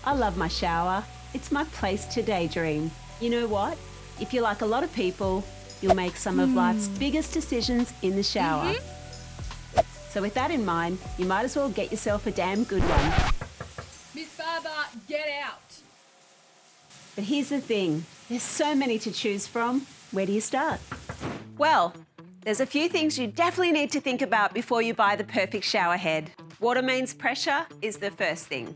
I love my shower. It's my place to daydream. You know what? If you're like a lot of people, you'll make some of life's biggest decisions in the shower. So with that in mind, you might as well get yourself a damn good one. Miss Barber, get out. But here's the thing, there's so many to choose from. Where do you start? Well, there's a few things you definitely need to think about before you buy the perfect shower head. Water mains pressure is the first thing.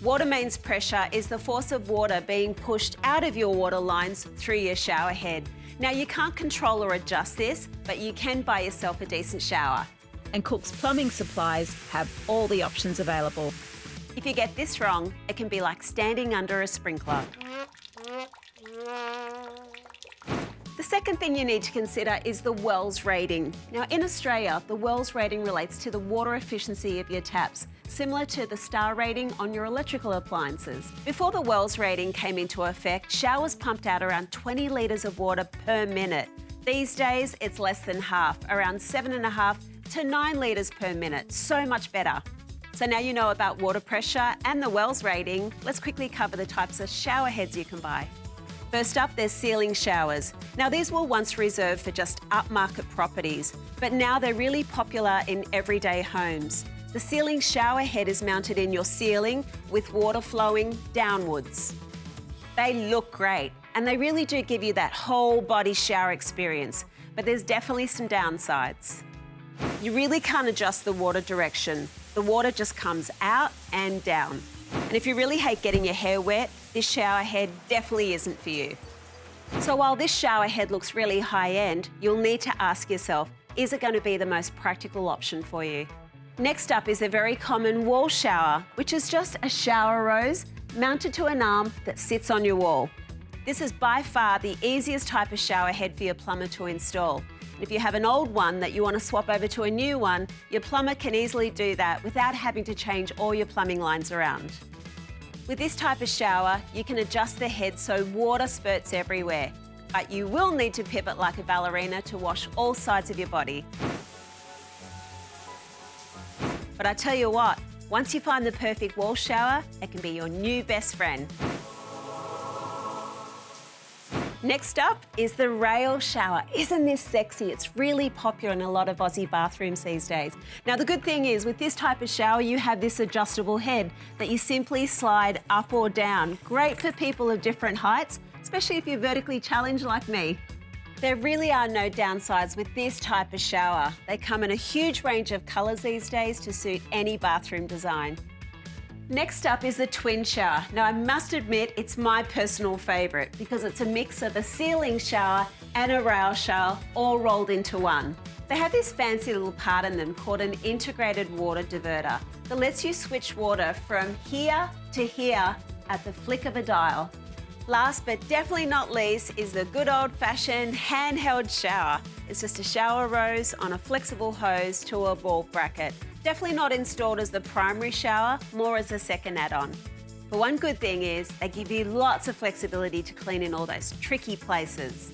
Water mains pressure is the force of water being pushed out of your water lines through your shower head. Now, you can't control or adjust this, but you can buy yourself a decent shower. And Cook's Plumbing Supplies have all the options available. If you get this wrong, it can be like standing under a sprinkler. The second thing you need to consider is the WELS rating. Now, in Australia, the WELS rating relates to the water efficiency of your taps, similar to the star rating on your electrical appliances. Before the WELS rating came into effect, showers pumped out around 20 litres of water per minute. These days, it's less than half, around 7.5 to 9 litres per minute, so much better. So now you know about water pressure and the WELS rating, let's quickly cover the types of shower heads you can buy. First up, there's ceiling showers. Now, these were once reserved for just upmarket properties, but now they're really popular in everyday homes. The ceiling shower head is mounted in your ceiling with water flowing downwards. They look great, and they really do give you that whole body shower experience, but there's definitely some downsides. You really can't adjust the water direction. The water just comes out and down. And if you really hate getting your hair wet, this shower head definitely isn't for you. So while this shower head looks really high-end, you'll need to ask yourself, is it going to be the most practical option for you? Next up is a very common wall shower, which is just a shower rose mounted to an arm that sits on your wall. This is by far the easiest type of shower head for your plumber to install. If you have an old one that you want to swap over to a new one, your plumber can easily do that without having to change all your plumbing lines around. With this type of shower, you can adjust the head so water spurts everywhere, but you will need to pivot like a ballerina to wash all sides of your body. But I tell you what, once you find the perfect wall shower, it can be your new best friend. Next up is the rail shower. Isn't this sexy? It's really popular in a lot of Aussie bathrooms these days. Now, the good thing is with this type of shower, you have this adjustable head that you simply slide up or down. Great for people of different heights, especially if you're vertically challenged like me. There really are no downsides with this type of shower. They come in a huge range of colours these days to suit any bathroom design. Next up is the twin shower. Now, I must admit, it's my personal favourite because it's a mix of a ceiling shower and a rail shower all rolled into one. They have this fancy little part in them called an integrated water diverter that lets you switch water from here to here at the flick of a dial. Last but definitely not least is the good old-fashioned handheld shower. It's just a shower rose on a flexible hose to a ball bracket. Definitely not installed as the primary shower, more as a second add-on. But one good thing is they give you lots of flexibility to clean in all those tricky places.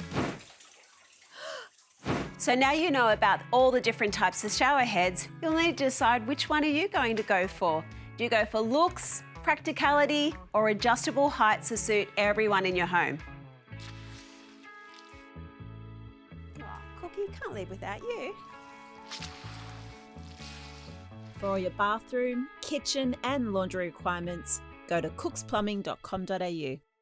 So now you know about all the different types of shower heads, you'll need to decide which one are you going to go for. Do you go for looks, practicality, or adjustable heights to suit everyone in your home? Oh, Cookie, can't live without you. For all your bathroom, kitchen and laundry requirements, go to cooksplumbing.com.au.